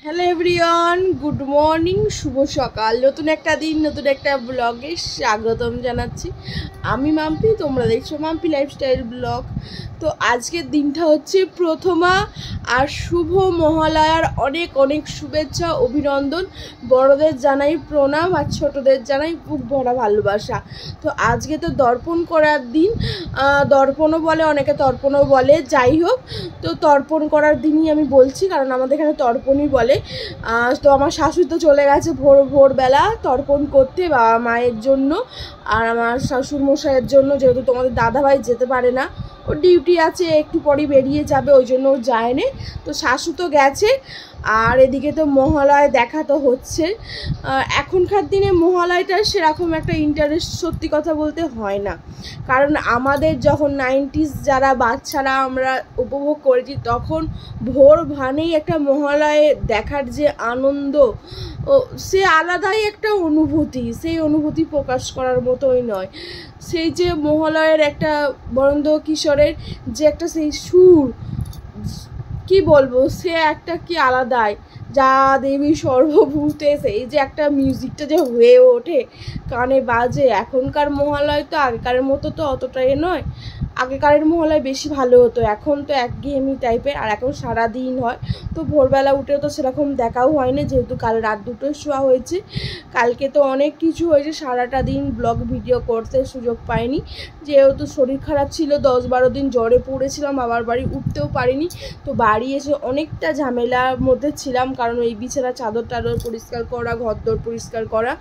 Hello everyone, good morning, শুভ সকাল। নতুন একটা দিন, নতুন একটা ব্লগে স্বাগতম জানাচ্ছি। আমি মাম্পি, তোমরা দেখছো মাম্পি লাইফস্টাইল ব্লগ। তো আজকের দিনটা হচ্ছে প্রথমা, আর শুভ মহালয়ার অনেক অনেক শুভেচ্ছা, অভিনন্দন। বড়দের জানাই প্রণাম আর ছোটদের জানাই বুক ভরা ভালোবাসা। তো আজকে তো দর্পণ করার দিন, দর্পণও বলে, অনেকে তর্পণও বলে, যাই হোক। তো তর্পণ করার দিনই আমি বলছি, কারণ আমাদের এখানে তর্পণই বলে। তো আমার শাশুড়ি তো চলে গেছে ভোরবেলা তর্পণ করতে বাবা মায়ের জন্য, আর আমার শ্বশুর মশাইয়ের জন্য, যেহেতু তোমাদের দাদাভাই যেতে পারে না, ওর ডিউটি আছে, একটু পরই বেরিয়ে যাবে, ওই জন্য ও যায়নি। তো শাশু তো গেছে, আর এদিকে তো মহালয় দেখা তো হচ্ছে। এখনকার দিনে মহালয়টা সেরকম একটা ইন্টারেস্ট সত্যি কথা বলতে হয় না, কারণ আমাদের যখন 90s যারা বাচ্চারা আমরা উপভোগ করেছি, তখন ভোর ভানেই একটা মহালয়ে দেখার যে আনন্দ, সে আলাদাই একটা অনুভূতি, সেই অনুভূতি প্রকাশ করার মতোই নয়। সেই যে মহালয়ের একটা বরন্দ কিশোরের যে একটা সেই সুর, কি বলবো, সে একটা কি আলাদাই, যা দেবী সর্বভূতে, সেই যে একটা মিউজিকটা যে হয়ে ওঠে কানে বাজে। এখনকার মহালয় তো আগেকারের মতো তো অতটাই নয়, আগেকারের মহালয় বেশি ভালো হতো, এখন তো একঘেয়েমি টাইপের, আর এখন সারা দিন হয়। তো ভোরবেলা উঠেও তো সেরকম দেখাও হয়নি, যেহেতু কাল রাত 2টোয় শোয়া হয়েছে। কালকে তো অনেক কিছু হয়েছে, সারাটা দিন ব্লগ ভিডিও করতে সুযোগ পাইনি, যেহেতু শরীর খারাপ ছিল, 10-12 দিন জ্বরে পড়েছিলাম, বাবার বাড়ি উঠতেও পারিনি। তো বাড়ি এসে অনেকটা ঝামেলার মধ্যে ছিলাম, কারণ এই বিছানা চাদর টাদর পরিষ্কার করা, ঘরদোর পরিষ্কার করা।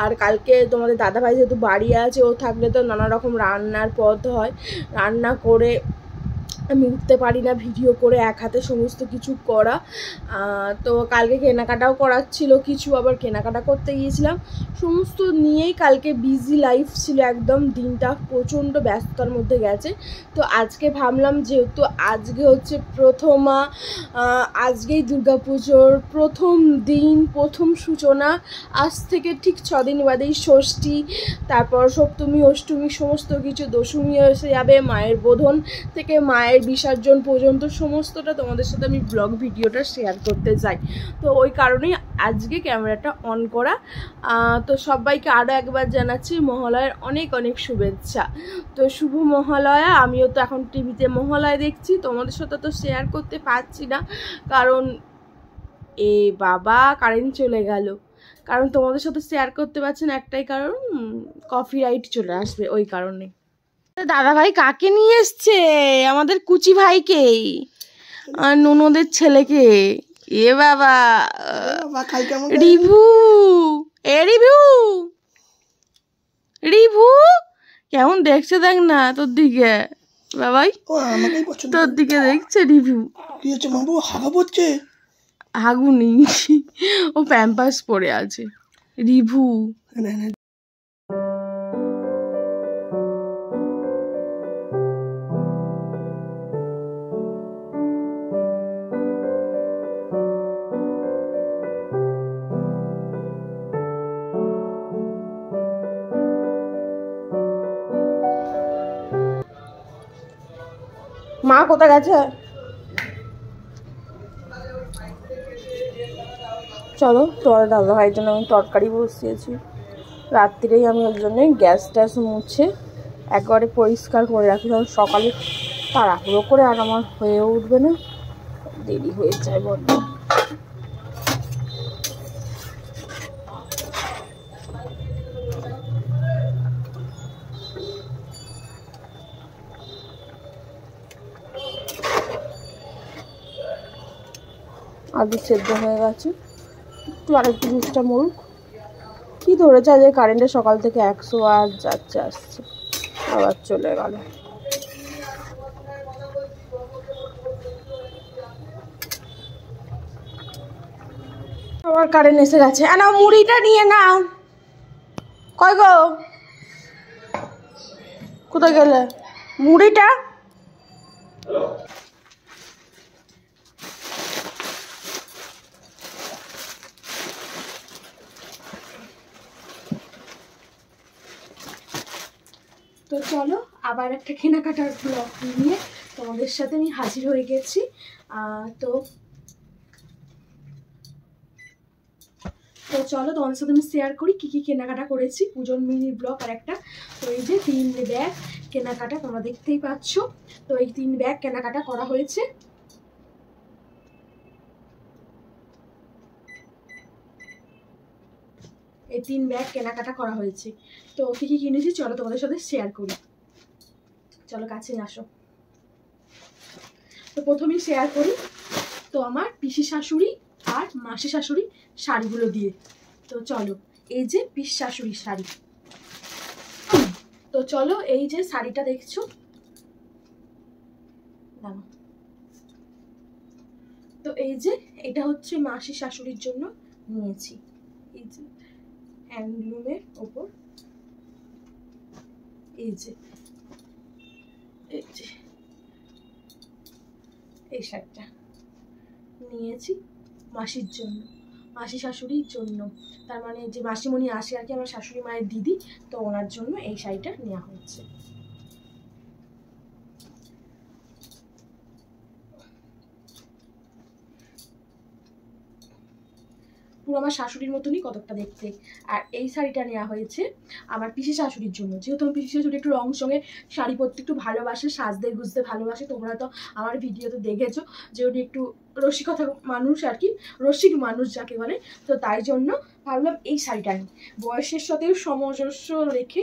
আর কালকে তোমাদের দাদাভাই যেহেতু বাড়ি আছে, ও থাকলে তো নানা রকম রান্নার পদ হয়, রান্না করে আমি উঠতে পারি না ভিডিও করে এক হাতে সমস্ত কিছু করা। তো কালকে কেনাকাটাও করার ছিল কিছু, আবার কেনাকাটা করতে গিয়েছিলাম, সমস্ত নিয়েই কালকে বিজি লাইফ ছিল একদম, দিনটা প্রচণ্ড ব্যস্ততার মধ্যে গেছে। তো আজকে ভাবলাম, যেহেতু আজকে হচ্ছে প্রথমা, আজকেই দুর্গাপুজোর প্রথম দিন, প্রথম সূচনা, আজ থেকে ঠিক 6 দিন বাদেই ষষ্ঠী, তারপর সপ্তমী, অষ্টমী, সমস্ত কিছু, দশমী এসে যাবে, মায়ের বোধন থেকে মায়ের বিসর্জন পর্যন্ত সমস্তটা তোমাদের সাথে আমি ব্লগ ভিডিওটা শেয়ার করতে চাই। তো ওই কারণেই আজকে ক্যামেরাটা অন করা। তো সবাইকে আরও একবার জানাচ্ছি মহালয়ের অনেক অনেক শুভেচ্ছা। তো শুভ মহালয়া। আমিও তো এখন টিভিতে মহালয়া দেখছি, তোমাদের সাথে তো শেয়ার করতে পারছি না, কারণ এ বাবা কারেন্ট চলে গেল। কারণ তোমাদের সাথে শেয়ার করতে পারছি না একটাই কারণ, কপিরাইট চলে আসবে, ওই কারণে। দাদা ভাই কাকে নিয়ে এসছে? আমাদের কুচি ভাইকে আর ননদের ছেলেকে। এ বাবা, রিভু, এ রিভু, রিভু কেমন দেখছে দেখ না তোর দিকে, বাবাই তোর দিকে দেখছে রিভু। কি হচ্ছে বাবু, হাগা পড়ছে? হাগুনি, ও প্যাম্পাস পরে আছে রিভু। মা কোথায় গেছে? চলো, তোমার দাদা ভাইয়ের জন্য আমি তরকারি বসিয়েছি। রাত্রিরেই আমি ওর জন্যে গ্যাস ট্যাস মুছে একবারে পরিষ্কার করে রাখি, কারণ সকালে তাড়াহুড়ো করে আর আমার হয়ে উঠবে না, দেরি হয়ে যায় বড্ড। আলু সেদ্ধ হয়ে গেছে, একটু আরেকটু জুসটা মরুক। কি ধরেছে আজকে কারেন্টে, সকাল থেকে 108 যাচ্ছে আসছে, আবার চলে গেল। আবার কারেন্ট এসে গেছে। নাও মুড়িটা নিয়ে নাও। কই গো, কোথায় গেলে মুড়িটা? তো চলো, আবার একটা কেনাকাটার ব্লগ নিয়ে তোমাদের সাথে আমি হাজির হয়ে গেছি। তো চলো তোমাদের সাথে আমি শেয়ার করি কি কি কেনাকাটা করেছি, পুজোর মিনি ব্লগ আর একটা। তো এই যে 3 ব্যাগ কেনাকাটা তোমরা দেখতেই পাচ্ছ। তো এই 3 ব্যাগ কেনাকাটা করা হয়েছে। এই 3 ব্যাগ কেনাকাটা করা হয়েছে। তো কি কি কিনেছি চলো তোমাদের সাথে শেয়ার করি। চলো কাছে আসো। তো প্রথমেই শেয়ার করি তো আমার পিসি শাশুড়ি আর মাসি শাশুড়ি শাড়িগুলো দিয়ে। তো চলো, এই যে পিসি শাশুড়ির শাড়ি। তো চলো, এই যে শাড়িটা দেখছো, তো এই যে এটা হচ্ছে মাসি শাশুড়ির জন্য নিয়েছি। এই যে হ্যান্ডলুমের ওপর এই যে এই শাড়িটা নিয়েছি মাসির জন্য, মাসি শাশুড়ির জন্য। তার মানে যে মাসিমণি আসে আর কি, আমার শাশুড়ি মায়ের দিদি, তো ওনার জন্য এই শাড়িটা নেওয়া হচ্ছে। পুরো আমার শাশুড়ির মতনই কতকটা দেখতে। আর এই শাড়িটা নেওয়া হয়েছে আমার পিসি শাশুড়ির জন্য, যেহেতু আমার পিসি শাশুড়ি একটু রং সঙ্গে শাড়ি পরতে একটু ভালোবাসে, সাজতে গুজতে ভালোবাসে। তোমরা তো আমার ভিডিওতে দেখেছো যে উনি একটু রসিকতা মানুষ আর কি, রসিক মানুষ যাকে বলে। তো তাই জন্য ভাবলাম এই শাড়িটা নিই, বয়সের সাথেও সামঞ্জস্য রেখে।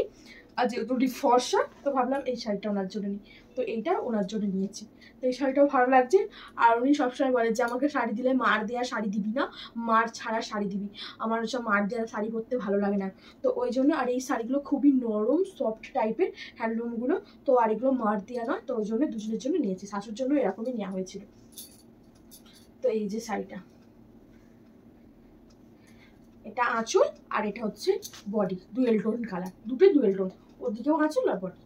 আর যেহেতু উনি ফর্সা, তো ভাবলাম এই শাড়িটা ওনার জন্য নিই। তো এইটা ওনার জন্য নিয়েছি। তো এই শাড়িটাও ভালো লাগছে। আর উনি সবসময় বলে যে আমাকে শাড়ি দিলে মার দেওয়া শাড়ি দিবি না, মার ছাড়া শাড়ি দিবি। আমার সব মার দেওয়া শাড়ি পরতে ভালো লাগে না। তো ওই জন্য, আর এই শাড়িগুলো খুবই নরম সফট টাইপের হ্যান্ডলুমগুলো, তো আর এগুলো মার দেওয়া নয়। তো ওই জন্য দুজনের জন্য নিয়েছি, শাশুর জন্য এরকমই নেওয়া হয়েছিল। তো এই যে শাড়িটা, এটা আঁচল আর এটা হচ্ছে বডি, ডুয়েল টোন কালার, দুটোই ডুয়েল টোন, ওদিকেও আঁচল আর বডি।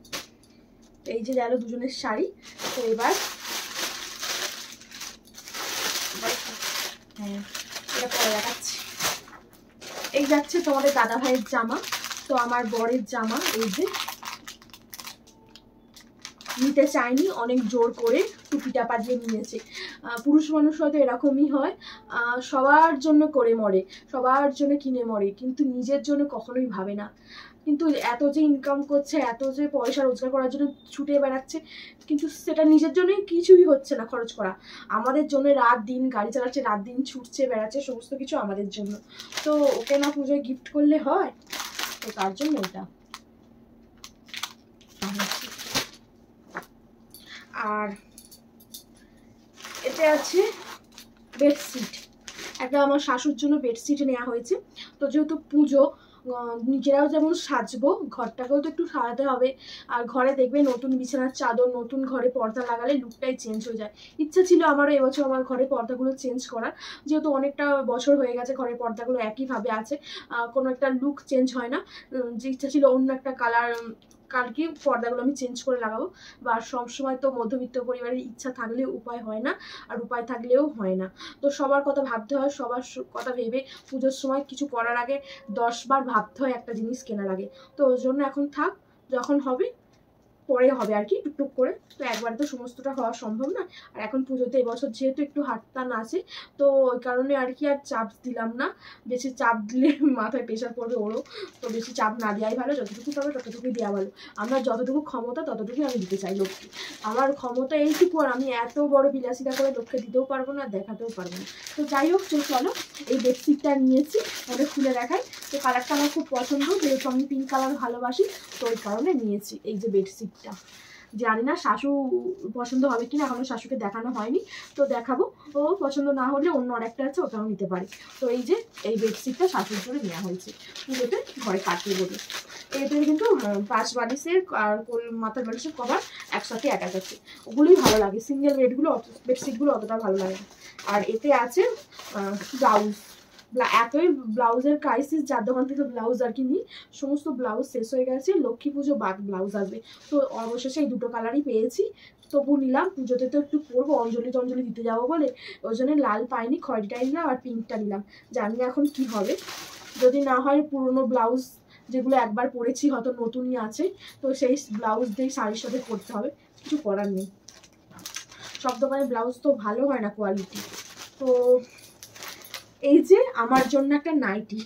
তো এই যে গেল দুজনের শাড়ি। তো এবার হ্যাঁ এটা পরে দেখাচ্ছি। এই যাচ্ছে তোমাদের দাদা ভাইয়ের জামা, তো আমার বরের জামা এই যে নিতে চাইনি, অনেক জোর করে টুপিটা পাঠিয়ে নিয়েছে। পুরুষ মানুষ হয়তো এরকমই হয়, সবার জন্য করে মরে, সবার জন্য কিনে মরে, কিন্তু নিজের জন্য কখনোই ভাবে না। কিন্তু এত যে ইনকাম করছে, এত যে পয়সা রোজগার করার জন্য ছুটে বেড়াচ্ছে, কিন্তু সেটা নিজের জন্যই কিছুই হচ্ছে না খরচ করা। আমাদের জন্য রাত দিন গাড়ি চালাচ্ছে, রাত দিন ছুটছে বেড়াচ্ছে, সমস্ত কিছু আমাদের জন্য। তো ওকে না পুজোয় গিফট করলে হয়? তো তার জন্য এটা। আর এতে আছে বেডশিট, একটা আমার শাশুর জন্য বেডশিট নেওয়া হয়েছে। তো যেহেতু পুজো, নিজেরাও যেমন সাজবো, ঘরটাকেও তো একটু সাজাতে হবে। আর ঘরে দেখবে নতুন বিছানার চাদর, নতুন ঘরে পর্দা লাগালে লুকটাই চেঞ্জ হয়ে যায়। ইচ্ছা ছিল আমারও এবছর আমার ঘরে পর্দাগুলো চেঞ্জ করার, যেহেতু অনেকটা বছর হয়ে গেছে ঘরের পর্দাগুলো একইভাবে আছে, কোনো একটা লুক চেঞ্জ হয় না। যে ইচ্ছা ছিল অন্য একটা কালার কালকে পর্দাগুলো আমি চেঞ্জ করে লাগাবো। বা সবসময় তো মধ্যবিত্ত পরিবারের ইচ্ছা থাকলেও উপায় হয় না, আর উপায় থাকলেও হয় না। তো সবার কথা ভাবতে হয়, সবার কথা ভেবে পুজোর সময় কিছু করার আগে 10 বার ভাবতে হয় একটা জিনিস কেনার আগে। তো ওই জন্য এখন থাক, যখন হবে পরে হবে আর কি, টুকটুক করে। তো একবারে তো সমস্তটা হওয়া সম্ভব না। আর এখন পুজোতে এবছর যেহেতু একটু হাতটান আছে, তো ওই কারণে আর কি আর চাপ দিলাম না। বেশি চাপ দিলে মাথায় প্রেশার পড়বে ওরও, তো বেশি চাপ না দেওয়াই ভালো, যতটুকু পাবে ততটুকুই দেওয়া ভালো। আমার যতটুকু ক্ষমতা ততটুকুই আমি দিতে চাই লোককে। আমার ক্ষমতা এইটুকু, আর আমি এত বড় বিলাসিতা করে লোককে দিতেও পারবো না, দেখাতেও পারবো না। তো যাই হোক, চলো এই বেডশিটটা নিয়েছি, ওটা খুলে দেখাই। তো কালারটা আমার খুব পছন্দ, যেহেতু আমি পিঙ্ক কালার ভালোবাসি, তো ওই কারণে নিয়েছি এই যে বেডশিটটা। জানি না শাশু পছন্দ হবে কিনা, এখনো শাশুকে দেখানো হয়নি, তো দেখাবো। ও পছন্দ না হলে অন্য আরেকটা আছে, ওটাও নিতে পারি। তো এই যে এই বেডশিটটা শাশুর জন্য নেওয়া হয়েছে, পুজোতে ঘরে কাটিয়ে বলে। এতে কিন্তু 5 বালিশের আর মাথার বালিশের কভার একসাথে অ্যাটাচ আছে, ওগুলোই ভালো লাগে। সিঙ্গেল বেডশিটগুলো অতটা ভালো লাগে না। আর এতে আছে ব্লাউজ, এতই ব্লাউজের ক্রাইসিস, যার দোকান থেকে ব্লাউজ আর কি নিই, সমস্ত ব্লাউজ শেষ হয়ে গেছে, লক্ষ্মী পুজো বাদ ব্লাউজ আসবে। তো অবশেষে এই দুটো কালারই পেয়েছি, তবু নিলাম। পুজোতে তো একটু পরবো, অঞ্জলি টঞ্জলি দিতে যাবো বলে, ওই জন্য লাল পাইনি, খয়েরিটাই নিলাম আর পিঙ্কটা নিলাম। জানি না এখন কি হবে, যদি না হয় পুরোনো ব্লাউজ যেগুলো একবার পরেছি হয়তো নতুনই আছে, তো সেই ব্লাউজ দিয়েই শাড়ির সাথে পরতে হবে, কিছু করার নেই। সব দোকানের ব্লাউজ তো ভালো হয় না কোয়ালিটি। তো এই যে আমার জন্য একটা নাইটি,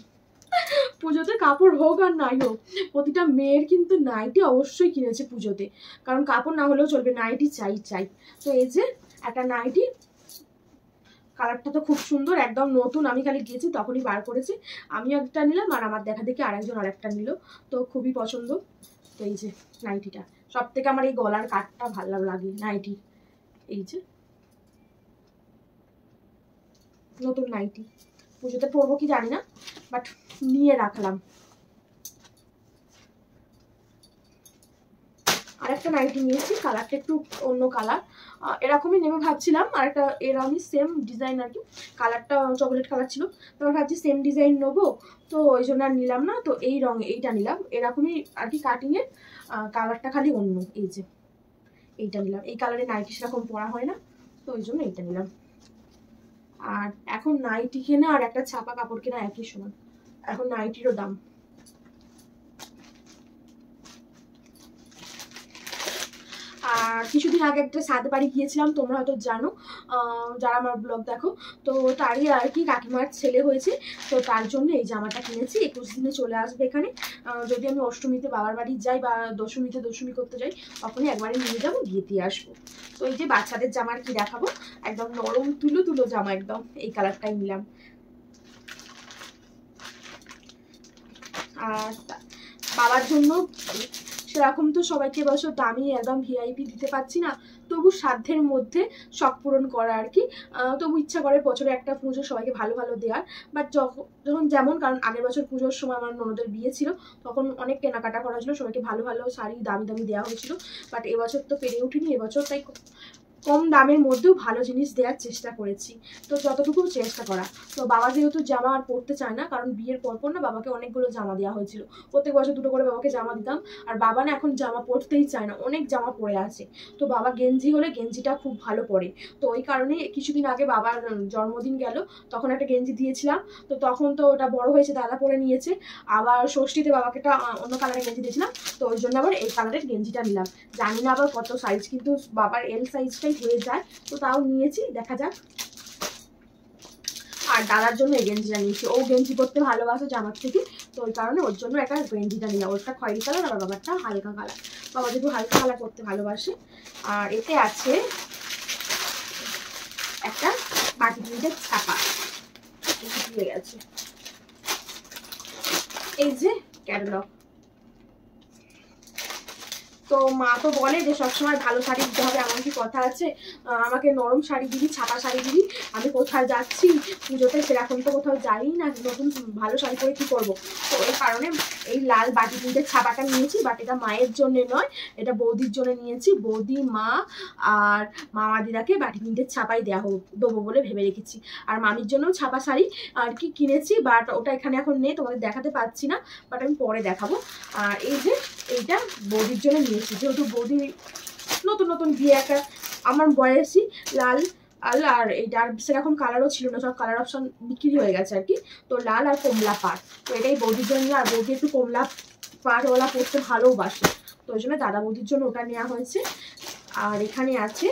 পুজোতে কাপড় হোক আর নাই হোক, প্রতিটা মেয়ের কিন্তু নাইটি অবশ্যই কিনেছে পুজোতে, কারণ কাপড় না হলেও চলবে, নাইটি চাই চাই। তো এই যে একটা নাইটি, কালারটা তো খুব সুন্দর, একদম নতুন, আমি খালি গেছি তখনই বার করেছি। আমিও একটা নিলাম আর আমার দেখা দেখি আরেকজন আরেকটা নিল, তো খুবই পছন্দ। তো এই যে নাইটিটা, সব থেকে আমার এই গলার কাটটা ভালো লাগে নাইটি। এই যে নতুন নাইটি, পুজোতে পরবো কি জানি না, বাট নিয়ে রাখলাম। আরেকটা নাইটি নিয়েছি, কালারটা একটু অন্য কালার, এরকমই নেমে ভাবছিলাম। আর একটা এরকমই সেম ডিজাইন আর কি, কালারটা চকলেট কালার ছিল, তারপর ভাবছি সেম ডিজাইন নেবো, তো ওই জন্য আর নিলাম না। তো এই রঙে এইটা নিলাম, এরকমই আর কি কাটিংয়ে, কালারটা খালি অন্য। এই যে এইটা নিলাম, এই কালারে নাইটি সেরকম পরা হয় না, তো ওই জন্য এইটা নিলাম। আর এখন নাইটি কেনা আর একটা ছাপা কাপড় কেনা একই সমান, এখন নাইটিরও দাম। আর কিছুদিন আগে একটা সাথে বাড়ি গিয়েছিলাম, তোমরা হয়তো জানো যারা আমার ব্লগ দেখো, তো তারই আর কি কাকিমার ছেলে হয়েছে, তো তার জন্য এই জামাটা কিনেছি। 21 দিনে চলে আসবে এখানে, যদি আমি অষ্টমীতে বাবার বাড়ি যাই বা দশমীতে দশমী করতে যাই, তখনই একবারে নিয়ে যাবো, গিয়ে দিয়ে আসবো। তো এই যে বাচ্চাদের জামার কি দেখাবো, একদম নরম তুলো তুলো জামা, একদম এই কালারটাই নিলাম। আর বাবার জন্য সেরকম তো সবাইকে বছর দামি একদম ভিআইপি দিতে পারছি না, তবু সাধ্যের মধ্যে শখ পূরণ করা আর কি। তবু ইচ্ছা করে বছরে একটা পুজো সবাইকে ভালো ভালো দেওয়ার, বাট যখন যেমন, কারণ আগের বছর পুজোর সময় আমার ননদের বিয়ে ছিল, তখন অনেক কেনাকাটা করা ছিল, সবাইকে ভালো ভালো শাড়ি দামি দামি দেওয়া হয়েছিল, বাট এবছর তো পেরে উঠিনি। এবছর তাই কম দামের মধ্যেও ভালো জিনিস দেওয়ার চেষ্টা করেছি, তো যতটুকু চেষ্টা করা। তো বাবা যেহেতু জামা আর পরতে চায় না, কারণ বিয়ের পরপর না বাবাকে অনেকগুলো জামা দেওয়া হয়েছিল, প্রত্যেক বছর দুটো করে বাবাকে জামা দিতাম, আর বাবা না এখন জামা পরতেই চায় না, অনেক জামা পরে আছে। তো বাবা গেঞ্জি হলে গেঞ্জিটা খুব ভালো পরে, তো ওই কারণে কিছুদিন আগে বাবার জন্মদিন গেল, তখন একটা গেঞ্জি দিয়েছিলাম, তো তখন তো ওটা বড় হয়েছে, দাদা পরে নিয়েছে। আবার ষষ্ঠীতে বাবাকে একটা অন্য কালারের গেঞ্জি দিয়েছিলাম, তো ওই জন্য আবার এই কালারের গেঞ্জিটা নিলাম। জানি না আবার কত সাইজ, কিন্তু বাবার এল সাইজটাই হয়ে যায়, তো তাও নিয়েছি, দেখা যাক। আর দাদার জন্য এই গেঞ্জিটা নিয়েছি, ও গেঞ্জি পরতে ভালোবাসে জামার থেকে, তো ওই কারণে ওর জন্য একটা গেঞ্জিটা নিলাম। ওরটা খয়েরি কালার আর বাবারটা হালকা কালার, বাবা যেহেতু হালকা কালার করতে ভালোবাসে। আর এতে আছে একটা বাটি প্রিন্টের ছাপা, দিয়ে গেছে। এই যে ক্যাটালগ, তো মা তো বলে যে সবসময় ভালো শাড়ি দিতে হবে, এমন কি কথা আছে, আমাকে নরম শাড়ি দিবি, ছাপা শাড়ি দিবি, আমি কোথায় যাচ্ছি পুজোতে, সেরকম তো কোথাও যাই না, নতুন ভালো শাড়ি পরে কি করবো। তো এই কারণে এই লাল বাটি প্রিন্টের ছাপাটা নিয়েছি, বাট এটা মায়ের জন্য নয়, এটা বৌদির জন্য নিয়েছি। বৌদি, মা আর মামা দিদাকে বাটি প্রিন্টের ছাপাই দেবো বলে ভেবে রেখেছি। আর মামির জন্য ছাপা শাড়ি আর কি কিনেছি, বাট ওটা এখানে এখন নেই, তোমাদের দেখাতে পাচ্ছি না, বাট আমি পরে দেখাবো। আর এই যে এইটা বৌদির জন্য নিয়েছি, যেহেতু বৌদি নতুন নতুন বিয়ে, একটা আমার বয়সী লাল আর এইটা, আর সেরকম কালারও ছিল না, সব কালার অপশন বিক্রি হয়ে গেছে আর কি। তো লাল আর কমলা পাড়, তো এটাই বৌদির জন্য। আর বৌদি একটু কমলা পাড়ওয়ালা পরতে ভালোবাসে, তো ওই জন্য দাদা বৌদির জন্য ওটা নেওয়া হয়েছে। আর এখানে আছে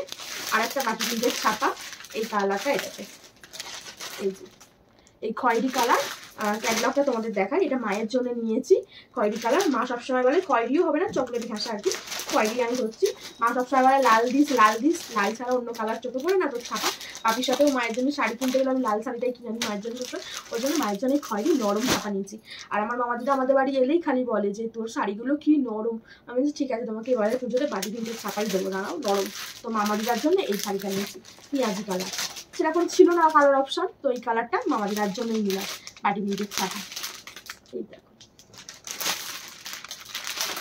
আর একটা বাটি প্রিন্টের ছাপা, এই কালারটা এটাতে, এই যে এই খয়েরি কালার ক্যাটলগটা তোমাদের দেখাই, এটা মায়ের জন্য নিয়েছি। খয়েরি কালার, মা সবসময় বলে খয়েরিও হবে না, চকলেট ঘাসা আর কি, খয়েরি আমি ধরছি। মা সবসময় বলে লাল দিস লাল দিস, লাল ছাড়া অন্য কালার চোখে পড়ে না, তো ছাপা। পাপির সাথেও মায়ের জন্য শাড়ি কিনতে গেলে আমি লাল শাড়িটাই কিনে আমি মায়ের জন্য সবসময়, ওই জন্য মায়ের জন্য খয়েরি নরম ছাপা নিয়েছি। আর আমার মামা দিদা আমাদের বাড়ি এলেই খালি বলে যে তোর শাড়িগুলো কি নরম, আমি বলছি ঠিক আছে, তোমাকে এবারে পুজোতে বাটি প্রিন্টের ছাপাই দেবো, দাঁড়াও নরম। তো মামা দিদার জন্য এই শাড়িটা নিয়েছি, পেঁয়াজি কালার, সেরকম ছিল না কালার অপশন, তো এই কালারটা মামা দিদার জন্যই নিলাম, বাটি প্রিন্টের ছাপা। এই দেখো,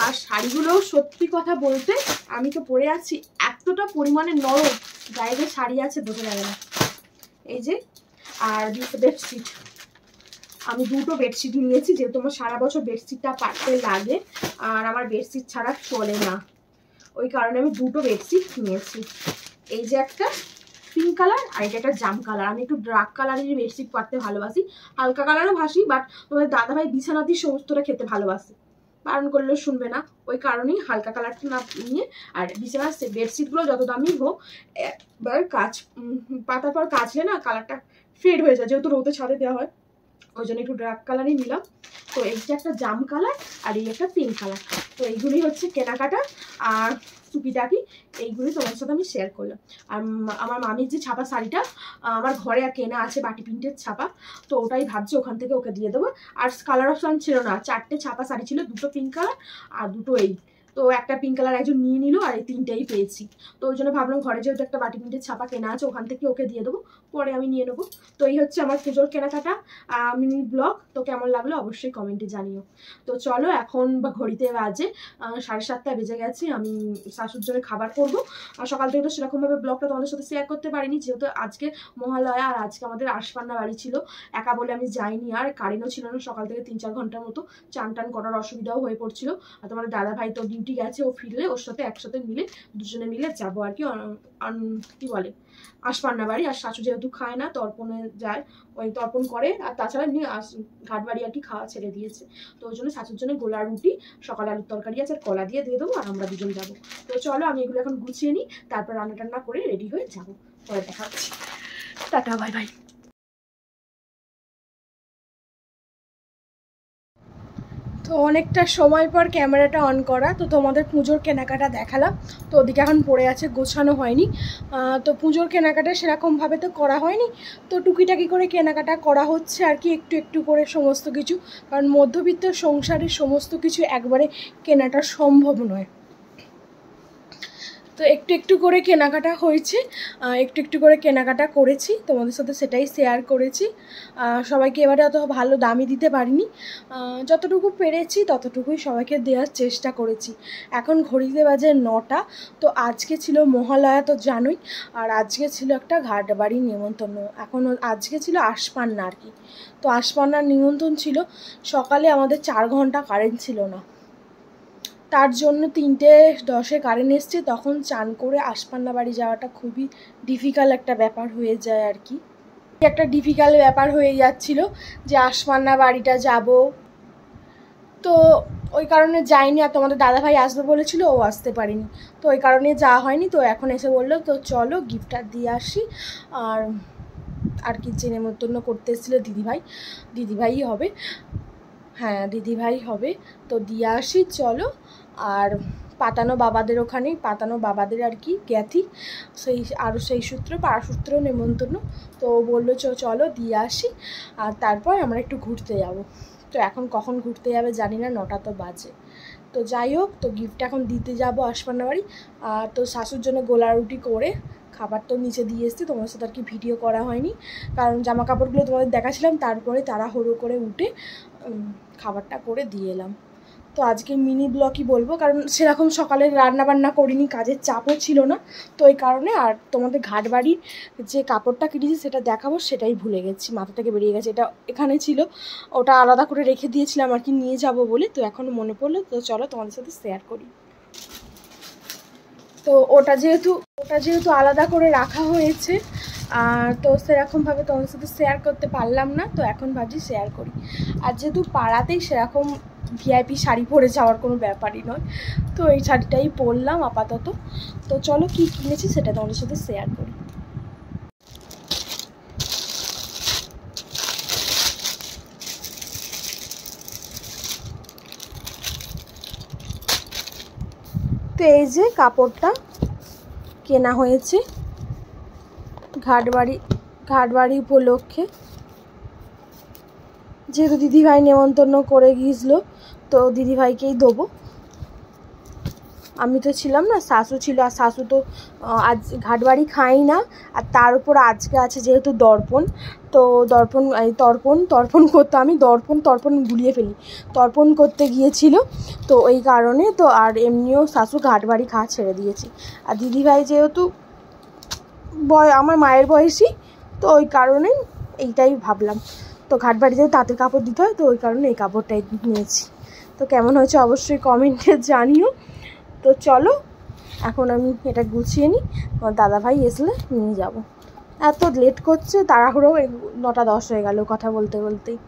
আর শাড়িগুলো সত্যি কথা বলতে আমি তো পরে আছি, এতটা পরিমাণে নরম, গায়ে যে শাড়ি আছে বোঝা যাবে না। এই যে, আর বেডশিট, আমি দুটো বেডশিট নিয়েছি, যেহেতু আমার সারা বছর বেডশিটটা পাততে লাগে, আর আমার বেডশিট ছাড়া চলে না, ওই কারণে আমি দুটো বেডশিট নিয়েছি। এই যে একটা পিঙ্ক কালার, আর এটা একটা জাম কালার। আমি একটু ডার্ক কালারের বেডশিট পাততে ভালোবাসি, হালকা কালারও ভাসি, বাট তোমাদের দাদাভাই বিছানাতেই সমস্তটা খেতে ভালোবাসে, বারণ করলেও শুনবে না, ওই কারণেই হালকা কালারটা না নিয়ে। আর বিছানার বেডশিটগুলো যত দামি হোক, একবার পাতার পর কাচলে না কালারটা ফেড হয়ে যায়, যেহেতু রোদে ছাদে দেওয়া হয়, ওই জন্য একটু ডার্ক কালারই নিলাম। তো এই যে একটা জাম কালার আর এই একটা পিঙ্ক কালার। তো এইগুলি হচ্ছে কেনাকাটা আর টুকিটাকি, এইগুলি তোমার সাথে আমি শেয়ার করলাম। আর আমার মামির যে ছাপা শাড়িটা আমার ঘরে আর কেনা আছে বাটি প্রিন্টের ছাপা, তো ওটাই ভাবছি ওখান থেকে ওকে দিয়ে দেবো। আর কালার অপশান ছিল না, 4টে ছাপা শাড়ি ছিল, 2টো পিঙ্ক কালার আর 2টো এই। তো একটা পিঙ্ক কালার একজন নিয়ে নিল আর এই 3টেই পেয়েছি। তো ওই জন্য ভাবলাম ঘরে যেহেতু একটা বাটি প্রিন্টের ছাপা কেনা আছে ওখান থেকে ওকে দিয়ে দেবো, পরে আমি নিয়ে নেবো। তো এই হচ্ছে আমার পুজোর কেনাকাটা মিনি ব্লগ। তো কেমন লাগলো অবশ্যই কমেন্টে জানিও। তো চলো এখন ঘড়িতে বাজে 7:30 বেজে গেছে, আমি শাশুর জন্য খাবার করবো। আর সকাল থেকে তো সেরকমভাবে ব্লগটা তোমাদের সাথে শেয়ার করতে পারিনি, যেহেতু আজকে মহালয়া আর আজকে আমাদের আশপান্না বাড়ি ছিল, একা বলে আমি যাইনি। আর কারেন্টও ছিল না সকাল থেকে 3-4 ঘন্টার মতো, চান টান করার অসুবিধাও হয়ে পড়ছিল। আর তোমাদের দাদা ভাই তো ডিউটি গেছে, ও ফিরলে ওর সাথে একসাথে মিলে দুজনে মিলে যাবো আর কি, কি বলে আশপান্না বাড়ি। আর শাশু যেহেতু খায় না, তর্পণে যায়, ওই তর্পণ করে। আর তাছাড়া এমনি ঘাট বাড়ি আর কি খাওয়া ছেড়ে দিয়েছে। তো ওই জন্য শাশুর জন্য গোলা রুটি, সকালে আলুর তরকারি আছে আর কলা দিয়ে দেবো, আর আমরা দুজন যাবো। তো চলো আমি এগুলো এখন গুছিয়ে নিই, তারপর রান্না টান্না করে রেডি হয়ে যাবো। পরে দেখা হচ্ছে, টাটা বাই বাই। তো অনেকটা সময় পর ক্যামেরাটা অন করা, তো তোমাদের পুজোর কেনাকাটা দেখালাম। তো ওদিকে এখন পড়ে আছে, গোছানো হয়নি। তো পুজোর কেনাকাটা সেরকমভাবে তো করা হয়নি, তো টুকিটাকি করে কেনাকাটা করা হচ্ছে আর কি, একটু একটু করে সমস্ত কিছু। কারণ মধ্যবিত্ত সংসারের সমস্ত কিছু একবারে কেনাটা সম্ভব নয়। তো একটু একটু করে কেনাকাটা হয়েছে, একটু একটু করে কেনাকাটা করেছি, তোমাদের সাথে সেটাই শেয়ার করেছি। সবাইকে এবারে অত ভালো দামই দিতে পারিনি, যতটুকু পেরেছি ততটুকুই সবাইকে দেওয়ার চেষ্টা করেছি। এখন ঘড়িতে বাজে 9টা। তো আজকে ছিল মহালয়া তো জানোই, আর আজকে ছিল একটা ঘাট বাড়ির নিমন্ত্রণ। এখন আজকে ছিল আশপান্না আর কি। তো আশপান্নার নিমন্ত্রণ ছিল, সকালে আমাদের 4 ঘন্টা কারেন্ট ছিল না, তার জন্য 3:10 কারেন্ট এসছে। তখন চান করে আশপান্না বাড়ি যাওয়াটা খুবই ডিফিকাল্ট একটা ব্যাপার হয়ে যায় আর কি, একটা ডিফিকাল্ট ব্যাপার হয়ে যাচ্ছিল যে আশপান্না বাড়িটা যাব। তো ওই কারণে যাইনি। আর তোমাদের দাদাভাই আসবে বলেছিল, ও আসতে পারেনি, তো ওই কারণে যাওয়া হয়নি। তো এখন এসে বললো তো চলো গিফটটা দিয়ে আসি। আর কি যে নেমন্তন্ন করতে এসেছিলো দিদিভাই হবে, হ্যাঁ দিদিভাই হবে, তো দিয়ে আসি চলো। আর পাতানো বাবাদের ওখানেই, পাতানো বাবাদের আর কি জ্ঞাতি, সেই সূত্র পাড়াসূত্র নেমন্তন্ন। তো বললো চলো দিয়ে আসি, আর তারপর আমরা একটু ঘুরতে যাব। তো এখন কখন ঘুরতে যাবে জানি না, 9টা তো বাজে। তো যাই হোক, তো গিফট এখন দিতে যাবো আশপান্না বাড়ি। আর তো শাশুর জন্য গোলা রুটি করে খাবার তো নিচে দিয়ে এসছি, তোমার সাথে আর কি ভিডিও করা হয়নি, কারণ জামা কাপড়গুলো তোমাদের দেখাছিলাম, তারপরে তাড়াহুড়ো করে উঠে খাবারটা করে দিয়ে এলাম। তো আজকে মিনি ব্লগই বলবো, কারণ সেরকম সকালে রান্না বান্না করিনি, কাজের চাপও ছিল না, তো এই কারণে। আর তোমাদের ঘাট বাড়ির যে কাপড়টা কিনেছি সেটা দেখাবো, সেটাই ভুলে গেছি, মাথা থেকে বেরিয়ে গেছে। এটা এখানে ছিল, ওটা আলাদা করে রেখে দিয়েছিলাম আর কি নিয়ে যাব বলে, তো এখন মনে পড়লো, তো চলো তোমাদের সাথে শেয়ার করি। তো ওটা যেহেতু আলাদা করে রাখা হয়েছে, তো সেরকমভাবে তোমাদের সাথে শেয়ার করতে পারলাম না, তো এখন ভাবছি শেয়ার করি। আর যেহেতু পাড়াতেই সেরকম ভিআইপি শাড়ি পরে যাওয়ার কোনো ব্যাপারই নয়, তো এই শাড়িটাই পরলাম আপাতত। তো চলো কি কিনেছি সেটা তোমাদের সাথে শেয়ার করি। তো এই যে কাপড়টা কেনা হয়েছে ঘাটবাড়ি উপলক্ষে, যেহেতু দিদিভাই নেমন্তন্ন করে গিয়েছিল, তো দিদিভাইকেই দেবো। আমি তো ছিলাম না, শাশু ছিল, আর শাশু তো আজ ঘাটবাড়ি খাই না। আর তার উপর আজকে আছে যেহেতু দর্পণ, তো তর্পণ করতে আমি তর্পণ গুলিয়ে ফেলি, তর্পণ করতে গিয়েছিল, তো এই কারণে। তো আর এমনিও শাশু ঘাটবাড়ি খাওয়া ছেড়ে দিয়েছি। আর দিদিভাই যেহেতু আমার মায়ের বয়সী, তো ওই কারণেই এইটাই ভাবলাম। তো ঘাটবাড়িতে তাঁতের কাপড় দিতে হয়, তো ওই কারণে এই কাপড়টাই নিয়েছি। তো কেমন হয়েছে অবশ্যই কমেন্টে জানিও। তো চলো এখন আমি এটা গুছিয়ে নিই, আমার দাদাভাই আসলে নিয়ে যাব। এত লেট করছে, তাড়াহুড়ো 9টা 10 হয়ে গেল কথা বলতে বলতেই।